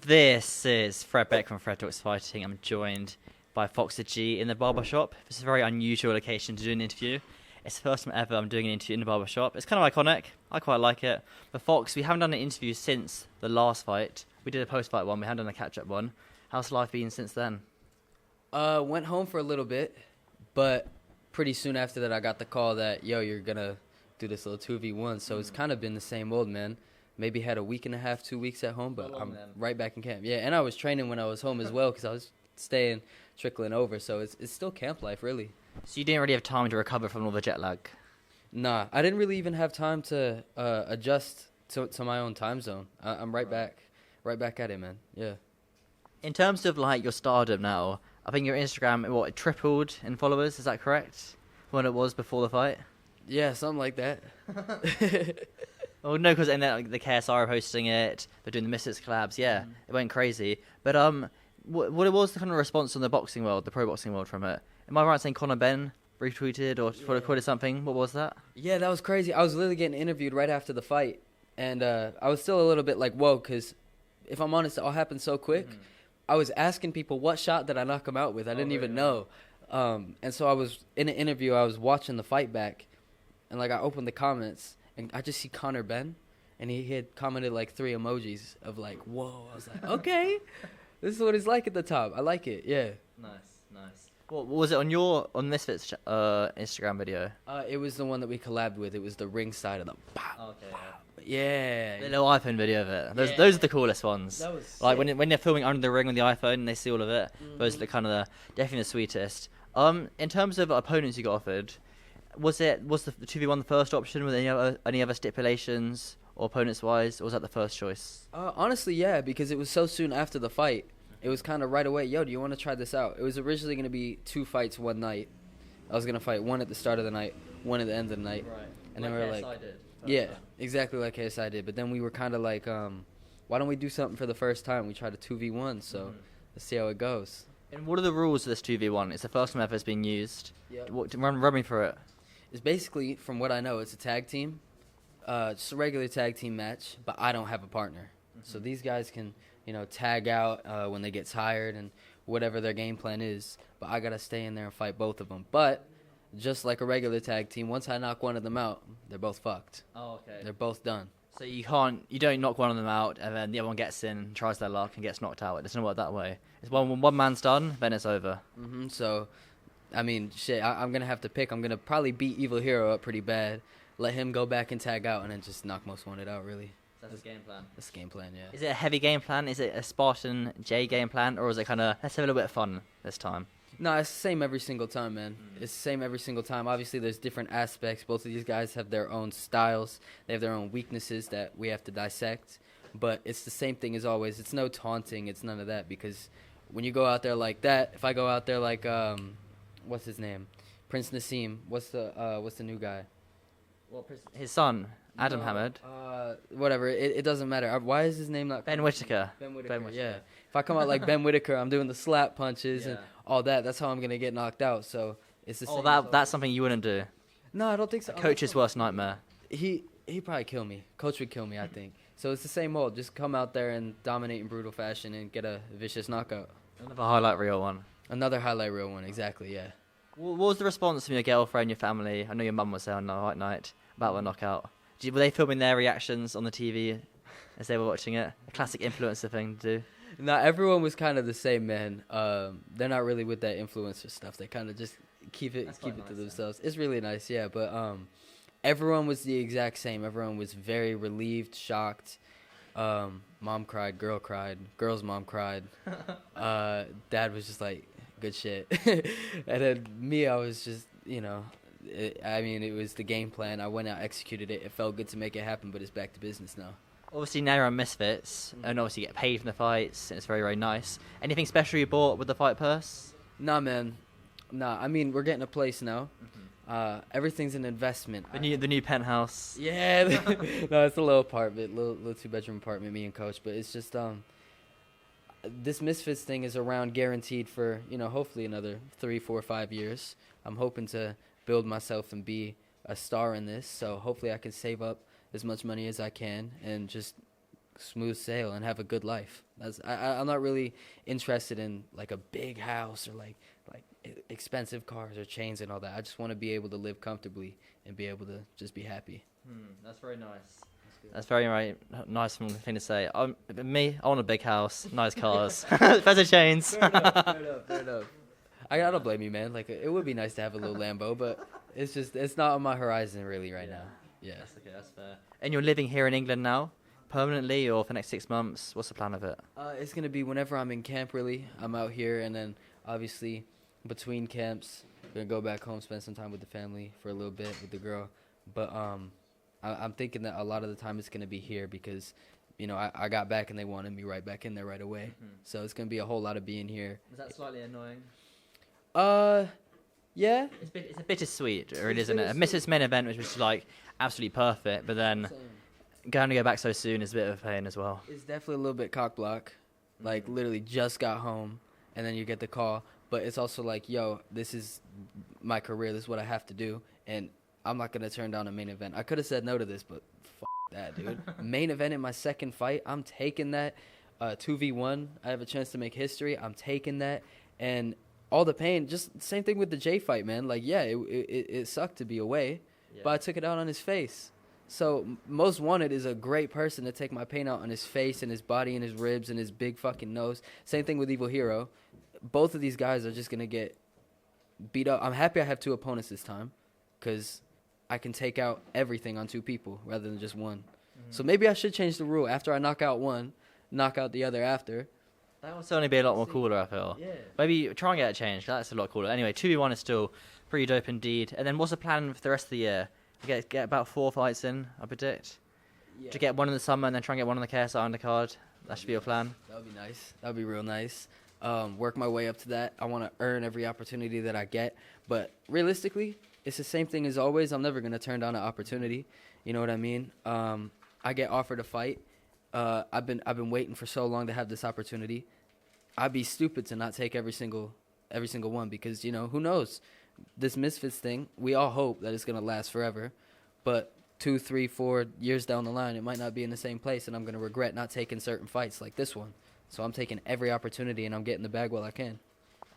This is Fred Beck from Fred Talks Fighting. I'm joined by Foxer G in the barbershop. This is a very unusual occasion to do an interview. It's the first time ever I'm doing an interview in the barbershop. It's kind of iconic. I quite like it. But Fox, we haven't done an interview since the last fight. We did a post-fight one. We haven't done a catch-up one. How's life been since then? Went home for a little bit, but pretty soon after that I got the call that, yo, you're going to do this little 2v1. So it's kind of been the same old, man. Maybe had a week and a half, 2 weeks at home, but I'm right back in camp. Yeah, and I was training when I was home as well because I was staying, trickling over. So it's still camp life, really. So you didn't really have time to recover from all the jet lag? Nah, I didn't really even have time to adjust to my own time zone. I'm right back at it, man. Yeah. In terms of like your stardom now, I think your Instagram, it tripled in followers. Is that correct? When it was before the fight? Yeah, something like that. Oh no, because then the KSR are hosting it. They're doing the Misfits collabs. Yeah, It went crazy. But what was the kind of response from the boxing world, the pro boxing world from it? Am I right in saying Conor Ben retweeted or recorded something? What was that? Yeah, that was crazy. I was literally getting interviewed right after the fight, and I was still a little bit like, whoa, because if I'm honest, it all happened so quick. I was asking people, what shot did I knock him out with? I didn't even know. And so I was in an interview. I was watching the fight back, and like I opened the comments, and I just see Conor Ben, and he had commented like 3 emojis of like, whoa. I was like, okay, this is what it's like at the top. I like it. Yeah. Nice. What was it on Misfits Instagram video? It was the one that we collabed with. It was the ringside of the pow. Okay. Yeah. The little iPhone video of it. Those are the coolest ones. That was like sick. when they're filming under the ring on the iPhone and they see all of it. Those are the kind of definitely the sweetest. In terms of opponents you got offered, was the 2v1 the first option? Were there any other stipulations or opponents wise, or was that the first choice? Honestly, yeah, because it was so soon after the fight. It was kind of right away, yo, do you want to try this out? It was originally going to be 2 fights one night. I was going to fight one at the start of the night, one at the end of the night. Right. And then we were like, yeah, exactly like KSI did. But then we were kind of like, why don't we do something for the first time? We tried a 2v1, so let's see how it goes. And what are the rules of this 2v1? It's the first time ever it's been used. Yep. Run me through it. It's basically, from what I know, it's a tag team. Just a regular tag team match, but I don't have a partner. So these guys can, tag out when they get tired and whatever their game plan is. But I got to stay in there and fight both of them. But just like a regular tag team, once I knock one of them out, they're both fucked. Oh, okay. They're both done. So you don't knock one of them out, and then the other one gets in, tries their luck, and gets knocked out. It doesn't work that way. It's one man's done, then it's over. So, I mean, shit, I'm going to have to pick. I'm going to probably beat Evil Hero up pretty bad, let him go back and tag out, and then just knock Most Wanted out, really. That's the game plan. That's the game plan, yeah. Is it a heavy game plan? Is it a Spartan J game plan? Or is it kind of, let's have a little bit of fun this time? No, it's the same every single time, man. It's the same every single time. Obviously, there's different aspects. Both of these guys have their own styles. They have their own weaknesses that we have to dissect. But it's the same thing as always. It's no taunting. It's none of that. Because when you go out there like that, if I go out there like, what's his name? Prince Nassim. What's the new guy? His son, Adam Hamid. Whatever. It doesn't matter. Why is his name not... Ben Whittaker. Ben Whittaker, yeah. If I come out like Ben Whittaker, I'm doing the slap punches and all that. That's how I'm going to get knocked out. So it's the same. That's something you wouldn't do. No, I don't think so. Coach's worst nightmare. He'd probably kill me. Coach would kill me, I think. So it's the same old. Just come out there and dominate in brutal fashion and get a vicious knockout. Another highlight reel one. Another highlight reel one, exactly, yeah. What was the response from your girlfriend, your family? I know your mum was there on the white night about the knockout. Were they filming their reactions on the TV as they were watching it? A classic influencer thing to do. No, everyone was kind of the same, man. They're not really with that influencer stuff. They kind of just keep it to themselves. It's really nice, yeah. But everyone was the exact same. Everyone was very relieved, shocked. Mom cried, girl cried, girl's mom cried. Dad was just like, good shit. And then me, I was just, it was the game plan. I went out, executed it. It felt good to make it happen, but it's back to business now. Obviously, now you're on Misfits, and obviously you get paid from the fights, and it's very, very nice. Anything special you bought with the fight purse? Nah, man. Nah, I mean, we're getting a place now. Everything's an investment. The new penthouse. Yeah. No, it's a little apartment, little 2-bedroom apartment, me and Coach. But it's just, this Misfits thing is around guaranteed for, hopefully another 3, 4, 5 years. I'm hoping to build myself and be a star in this. So hopefully I can save up as much money as I can and just smooth sail and have a good life. I'm not really interested in like a big house or like expensive cars or chains and all that. I just want to be able to live comfortably and be able to just be happy. That's very nice. That's very nice thing to say. Me, I want a big house, nice cars, better chains. Fair enough. I don't blame you, man. Like, it would be nice to have a little Lambo, but it's not on my horizon really right now. Yeah. That's okay, that's fair. And you're living here in England now, permanently, or for the next 6 months? What's the plan of it? It's gonna be whenever I'm in camp. Really, I'm out here, and then obviously between camps, gonna go back home, spend some time with the family for a little bit with the girl. But I'm thinking that a lot of the time it's gonna be here because, I got back and they wanted me right back in there right away. So it's gonna be a whole lot of being here. Is that slightly annoying? Yeah. It's a bittersweet, isn't it? I missed its main event, which was like absolutely perfect, but then going to go back so soon is a bit of a pain as well. It's definitely a little bit cock block. Like, literally just got home, and then you get the call. But it's also like, yo, this is my career. This is what I have to do, and I'm not going to turn down a main event. I could have said no to this, but that, dude. Main event in my second fight, I'm taking that. 2v1, I have a chance to make history. I'm taking that. And all the pain, just same thing with the Jay fight, man. Like, yeah, it sucked to be away, but I took it out on his face. So Most Wanted is a great person to take my pain out on his face and his body and his ribs and his big fucking nose. Same thing with Evil Hero. Both of these guys are just going to get beat up. I'm happy I have two opponents this time because I can take out everything on two people rather than just one. So maybe I should change the rule. After I knock out one, knock out the other after. That will certainly be a lot more cooler, I feel. Yeah. Maybe try and get it changed. That's a lot cooler. Anyway, 2v1 is still pretty dope indeed. And then what's the plan for the rest of the year? Get about 4 fights in, I predict. Yeah. To get one in the summer and then try and get one on the KSI undercard. That should be your plan. That would be nice. That would be real nice. Work my way up to that. I want to earn every opportunity that I get. But realistically, it's the same thing as always. I'm never going to turn down an opportunity. You know what I mean? I get offered a fight. I've been waiting for so long to have this opportunity. I'd be stupid to not take every single one because, who knows? This Misfits thing, we all hope that it's going to last forever. But 2, 3, 4 years down the line, it might not be in the same place, and I'm going to regret not taking certain fights like this one. So I'm taking every opportunity, and I'm getting the bag while I can.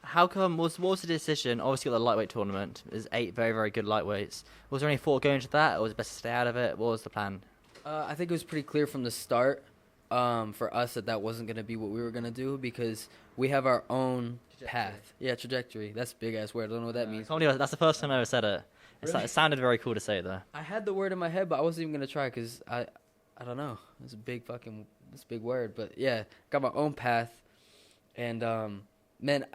How come, what was the decision? Obviously, got the lightweight tournament. There's 8 very, very good lightweights. Was there any thought going to that, or was it best to stay out of it? What was the plan? I think it was pretty clear from the start for us that wasn't going to be what we were going to do because we have our own path. Yeah, trajectory. That's a big-ass word. I don't know what that means. That's the first time I ever said it. Really? It sounded very cool to say, though. I had the word in my head, but I wasn't even going to try because I don't know. It's a big word. But, yeah, got my own path. And, man,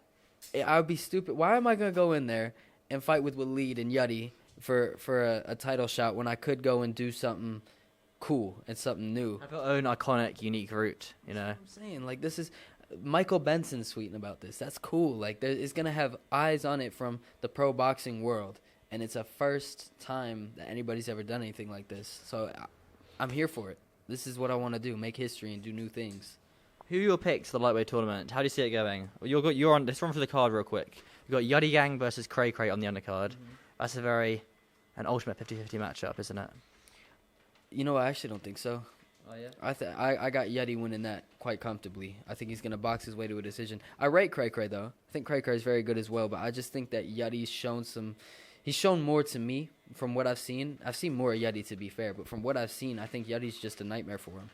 I would be stupid. Why am I going to go in there and fight with Waleed and Yuddy for a title shot when I could go and do something cool and something new? Have your own iconic, unique route, That's what I'm saying. Like, this is Michael Benson's tweeting about this. That's cool. Like, it's going to have eyes on it from the pro boxing world. And it's a first time that anybody's ever done anything like this. So I'm here for it. This is what I want to do, make history and do new things. Who are your picks for the lightweight tournament? How do you see it going? You're on. Let's run through the card real quick. You've got Yuddy Gang versus Cray Cray on the undercard. That's an ultimate 50-50 matchup, isn't it? I actually don't think so. Oh, yeah? I got Yuddy winning that quite comfortably. I think he's going to box his way to a decision. I rate Cray Cray, though. I think Cray Cray is very good as well, but I just think that Yuddy's shown more to me from what I've seen. I've seen more of Yuddy, to be fair, but from what I've seen, I think Yuddy's just a nightmare for him.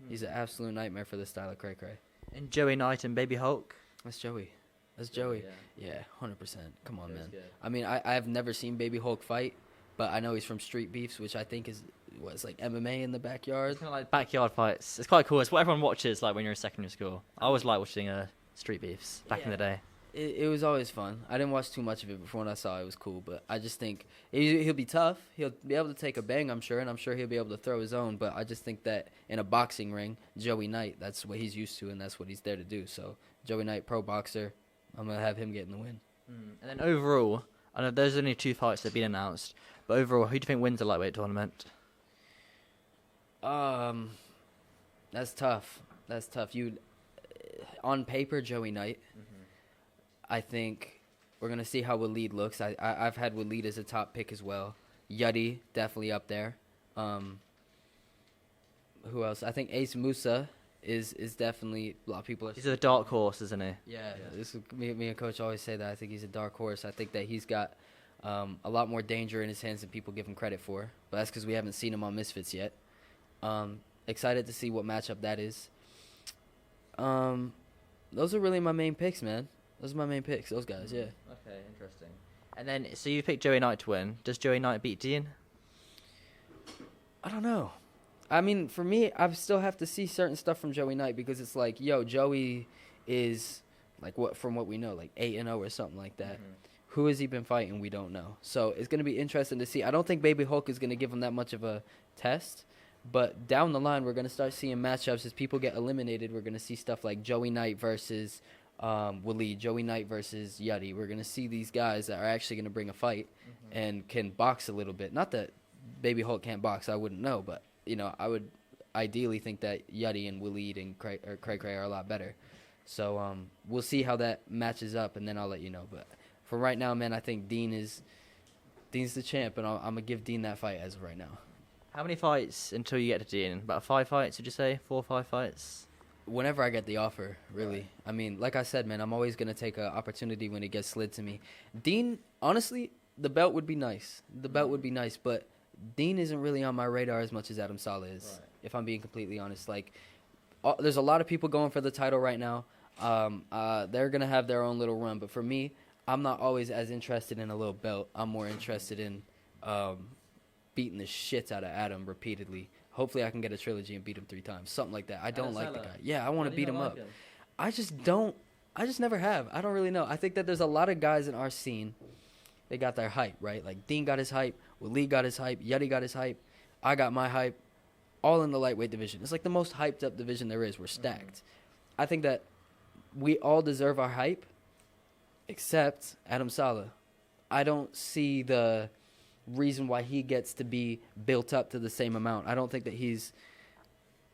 He's an absolute nightmare for the style of Cray Cray. And Joey Knight and Baby Hulk? That's Joey. Yeah, 100%. Come on, man. Good. I mean, I've never seen Baby Hulk fight, but I know he's from Street Beefs, which I think is it's like MMA in the backyard. It's kind of like backyard fights. It's quite cool. It's what everyone watches like when you're in secondary school. I always liked watching Street Beefs back in the day. It was always fun. I didn't watch too much of it, but from what I saw, it was cool. But I just think he'll be tough. He'll be able to take a bang, I'm sure, and I'm sure he'll be able to throw his own. But I just think that in a boxing ring, Joey Knight, that's what he's used to, and that's what he's there to do. So Joey Knight, pro boxer, I'm going to have him getting the win. And then overall, I know there's only 2 fights that have been announced, but overall, who do you think wins the lightweight tournament? That's tough. On paper, Joey Knight. I think we're going to see how Waleed looks. I've had Waleed as a top pick as well. Yuddy, definitely up there. Who else? I think Ace Musa is definitely a lot of people are. He's a dark horse, isn't he? Yeah, this is, me and Coach always say that. I think he's a dark horse. I think that he's got a lot more danger in his hands than people give him credit for. But that's because we haven't seen him on Misfits yet. Excited to see what matchup that is. Those are really my main picks, man. Those are my main picks. Those guys, yeah. Okay, interesting. And then, so you picked Joey Knight to win. Does Joey Knight beat Dean? I don't know. I mean, for me, I still have to see certain stuff from Joey Knight because it's like, yo, Joey is like from what we know, like 8-0 or something like that. Mm-hmm. Who has he been fighting? We don't know. So it's going to be interesting to see. I don't think Baby Hulk is going to give him that much of a test. But down the line, we're going to start seeing matchups as people get eliminated. We're going to see stuff like Joey Knight versus Waleed, Joey Knight versus Yuddy. We're going to see these guys that are actually going to bring a fight and can box a little bit. Not that Baby Hulk can't box, I wouldn't know. But, you know, I would ideally think that Yuddy and Waleed and Cray are a lot better. So we'll see how that matches up, and then I'll let you know. But for right now, man, I think Dean's the champ, and I'm going to give Dean that fight as of right now. How many fights until you get to Dean? About 5 fights, would you say? 4 or 5 fights? Whenever I get the offer, really. Right. I mean, like I said, man, I'm always going to take an opportunity when it gets slid to me. Dean, honestly, the belt would be nice. But Dean isn't really on my radar as much as Adam Saleh is, if I'm being completely honest. Like, there's a lot of people going for the title right now. They're going to have their own little run. But for me, I'm not always as interested in a little belt. I'm more interested in beating the shit out of Adam repeatedly. Hopefully I can get a trilogy and beat him 3 times. Something like that. I don't like the guy. Yeah, I want to beat him up. I just never have. I don't really know. I think that there's a lot of guys in our scene. They got their hype, right? Like Dean got his hype. Waleed got his hype. Yuddy got his hype. I got my hype. All in the lightweight division. It's like the most hyped up division there is. We're stacked. I think that we all deserve our hype except Adam Saleh. I don't see the reason why he gets to be built up to the same amount. I don't think that he's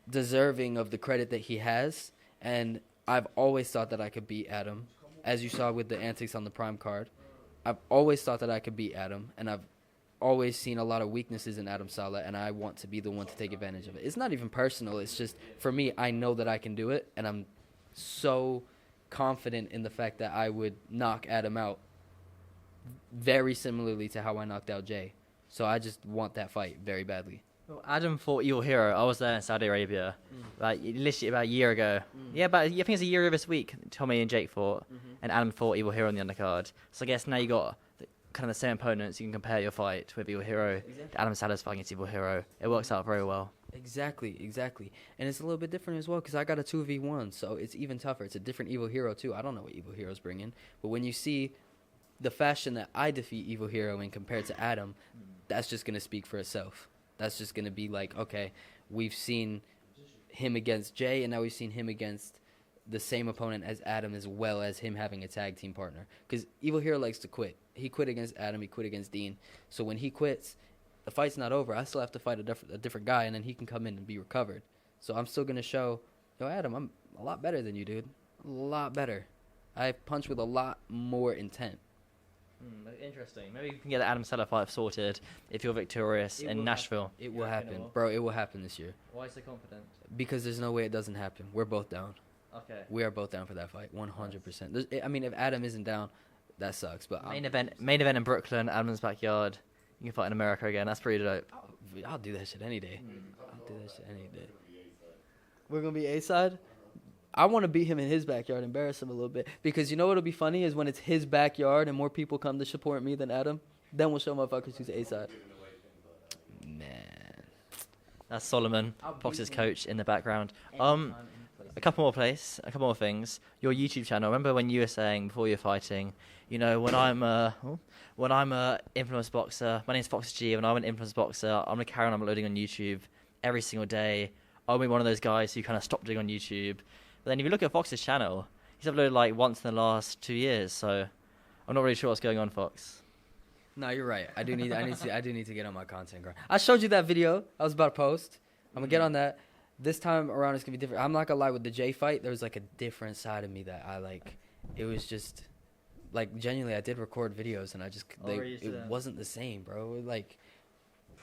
deserving of the credit that he has, and I've always thought that I could beat Adam, as you saw with the antics on the Prime card. I've always thought that I could beat Adam, and I've always seen a lot of weaknesses in Adam Saleh, and I want to be the one to take advantage of it. It's not even personal. It's just, for me, I know that I can do it, and I'm so confident in the fact that I would knock Adam out very similarly to how I knocked out Jay. So I just want that fight very badly. Well, Adam fought Evil Hero. I was there in Saudi Arabia, literally about a year ago. Yeah, but I think it's a year ago this week. Tommy and Jake fought, and Adam fought Evil Hero on the undercard. So I guess now you got kind of the same opponents. You can compare your fight with Evil Hero. Exactly. Adam Saleh's fighting against Evil Hero. It works out very well. Exactly. And it's a little bit different as well because I got a 2v1, so it's even tougher. It's a different Evil Hero too. I don't know what Evil Hero's bringing, but when you see the fashion that I defeat Evil Hero in compared to Adam, that's just going to speak for itself. That's just going to be like, okay, we've seen him against Jay, and now we've seen him against the same opponent as Adam, as well as him having a tag team partner. Because Evil Hero likes to quit. He quit against Adam. He quit against Dean. So when he quits, the fight's not over. I still have to fight a different guy, and then he can come in and be recovered. So I'm still going to show, yo, Adam, I'm a lot better than you, dude. A lot better. I punch with a lot more intent. Interesting. Maybe you can get the Adam Saleh fight sorted if you're victorious in Nashville. It will happen. Bro, it will happen this year. Why so confident? Because there's no way it doesn't happen. We're both down. Okay. We are both down for that fight, 100%. I mean, if Adam isn't down, that sucks. But main event in Brooklyn, Adam's backyard. You can fight in America again. That's pretty dope. I'll do that shit any day. We're going to be A-side? I want to beat him in his backyard, embarrass him a little bit. Because you know what'll be funny is when it's his backyard and more people come to support me than Adam, then we'll show motherfuckers who's A-side. Man. That's Solomon, Fox's coach in the background. A couple more things. Your YouTube channel. Remember when you were saying before you're fighting, you know, when I'm a influence boxer, my name's Fox G. When I'm an influence boxer, I'm gonna carry on uploading on YouTube every single day. I'll be one of those guys who kind of stopped doing on YouTube. But then if you look at Fox's channel, he's uploaded like once in the last 2 years. So I'm not really sure what's going on, Fox. No, you're right. I do need to get on my content grind. I showed you that video I was about to post. I'm gonna get on that. This time around it's gonna be different. I'm not gonna lie, with the Jay fight, there was like a different side of me that I like. It was just like genuinely, I did record videos and it wasn't the same, bro. Like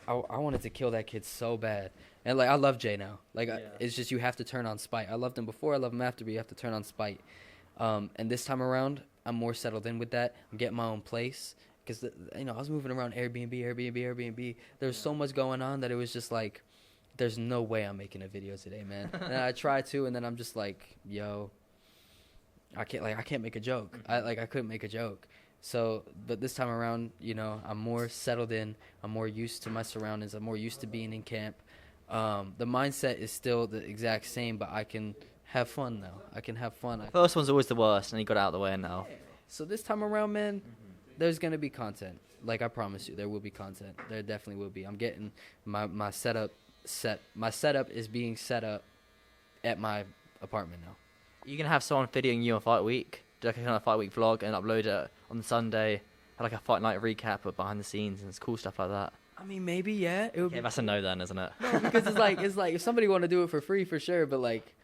I wanted to kill that kid so bad. And like I love Jay now. Like Yeah. it's just you have to turn on spite. I loved him before, I love him after, but you have to turn on spite. And this time around, I'm more settled in with that. I'm getting my own place because I was moving around Airbnb. There's so much going on that it was just like, there's no way I'm making a video today, man. And I try to, and then I'm just like, yo, I can't make a joke. I couldn't make a joke. So, but this time around, I'm more settled in. I'm more used to my surroundings. I'm more used to being in camp. The mindset is still the exact same, but I can have fun now. I can have fun. First one's always the worst, and you got it out of the way now. So this time around, man, there's gonna be content. Like I promise you, there will be content. There definitely will be. I'm getting my setup set. My setup is being set up at my apartment now. You can have someone videoing you on Fight Week, do like a kind of Fight Week vlog, and upload it on Sunday, have like a Fight Night recap of behind the scenes and it's cool stuff like that. I mean, maybe yeah. It would Okay, that's a no then, isn't it? No, because it's like if somebody want to do it for free, for sure. But like,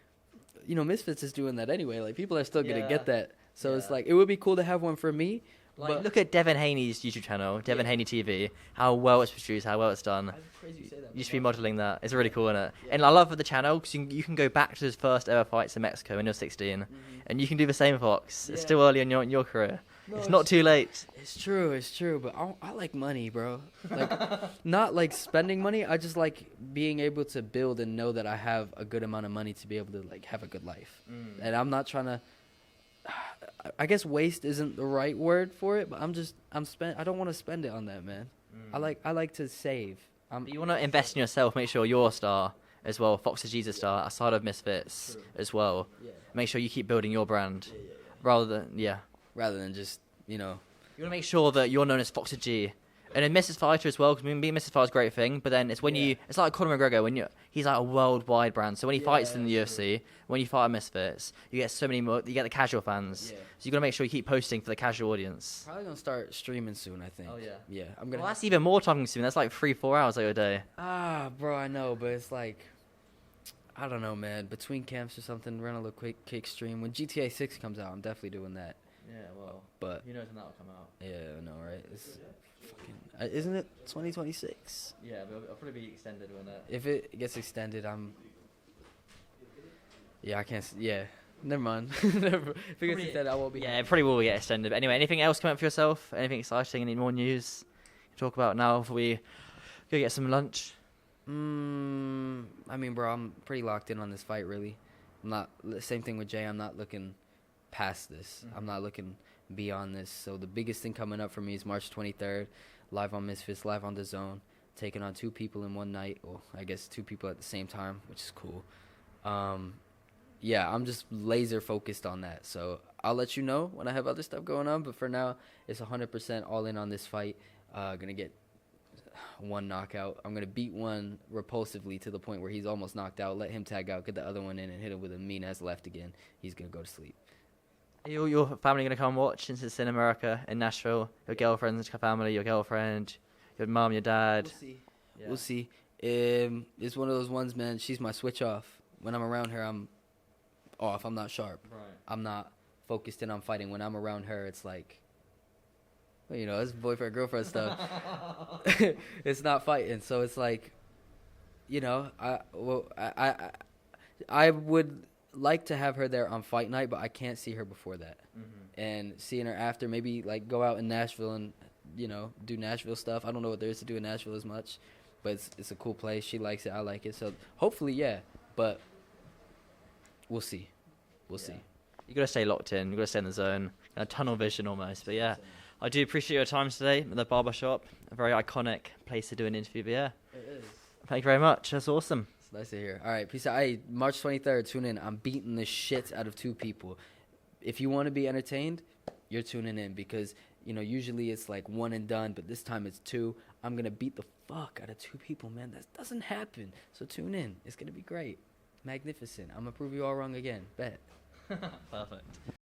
Misfits is doing that anyway. Like people are still gonna get that. So it's like it would be cool to have one for me. Like, look at Devin Haney's YouTube channel, Devin Haney TV. How well it's produced, how well it's done. That's crazy you say that. You should be modeling that. It's really cool, isn't it? Yeah. And I love the channel because you can go back to his first ever fights in Mexico when you're 16, and you can do the same, Fox. It's still early in your career. No, it's not too late. It's true. But I like money, bro. Like, not like spending money. I just like being able to build and know that I have a good amount of money to be able to like have a good life. And I'm not trying to. I guess waste isn't the right word for it, but I don't want to spend it on that, man. I like to save. You want to invest in yourself, make sure you're a star as well, Fox the Jesus star, outside of Misfits as well. Yeah. Make sure you keep building your brand rather than just, You want to make sure that you're known as Fox the G. And then Mrs. Fighter as well, because being Mrs. Fighter is a great thing, but then it's when it's like Conor McGregor, he's like a worldwide brand. So when he fights in the UFC, when you fight at Misfits, you get so many more, you get the casual fans. Yeah. So you got to make sure you keep posting for the casual audience. Probably going to start streaming soon, I think. Oh, yeah. Yeah. Well, that's even more time consuming. That's like 3-4 hours of your day. Bro, I know, but it's like, I don't know, man. Between camps or something, run a little quick stream. When GTA 6 comes out, I'm definitely doing that. Yeah, well, but who knows when that will come out. Yeah, I know, right? It's fucking, isn't it 2026? Yeah, but it'll probably be extended when that. If it gets extended, I can't. Yeah, never mind. If it gets extended, I won't be. Yeah, it probably will get extended. But anyway, anything else coming up for yourself? Anything exciting? Any more news to talk about now before we go get some lunch? I mean, bro, I'm pretty locked in on this fight. Really, I'm not. Same thing with Jay. I'm not looking past this. I'm not looking beyond this. So the biggest thing coming up for me is March 23rd, live on Misfits, live on The Zone, taking on 2 people in one night. Well, I guess 2 people at the same time, which is cool. I'm just laser focused on that. So I'll let you know when I have other stuff going on. But for now, it's 100% all in on this fight. Gonna get 1 knockout. I'm gonna beat one repulsively to the point where he's almost knocked out. Let him tag out, get the other one in, and hit him with a mean ass left again. He's gonna go to sleep. Your family going to come watch since it's in America, in Nashville? Your girlfriend's family, your girlfriend, your mom, your dad? We'll see. It's one of those ones, man. She's my switch off. When I'm around her, I'm off. I'm not sharp. Right. I'm not focused in on fighting. When I'm around her, it's like, it's boyfriend, girlfriend stuff. It's not fighting. So it's like, I would like to have her there on fight night, but I can't see her before that. And seeing her after, maybe like go out in Nashville and do Nashville stuff. I don't know what there is to do in Nashville as much, but it's a cool place. She likes it, I like it, so hopefully but we'll see. You gotta stay locked in, you gotta stay in the zone, tunnel vision almost. But I do appreciate your time today at the barbershop, a very iconic place to do an interview. But it is. Thank you very much. That's awesome. Nice to hear. All right, peace out. Hey, March 23rd, tune in. I'm beating the shit out of 2 people. If you want to be entertained, you're tuning in because, usually it's like 1 and done, but this time it's 2. I'm going to beat the fuck out of 2 people, man. That doesn't happen. So tune in. It's going to be great. Magnificent. I'm going to prove you all wrong again. Bet. Perfect.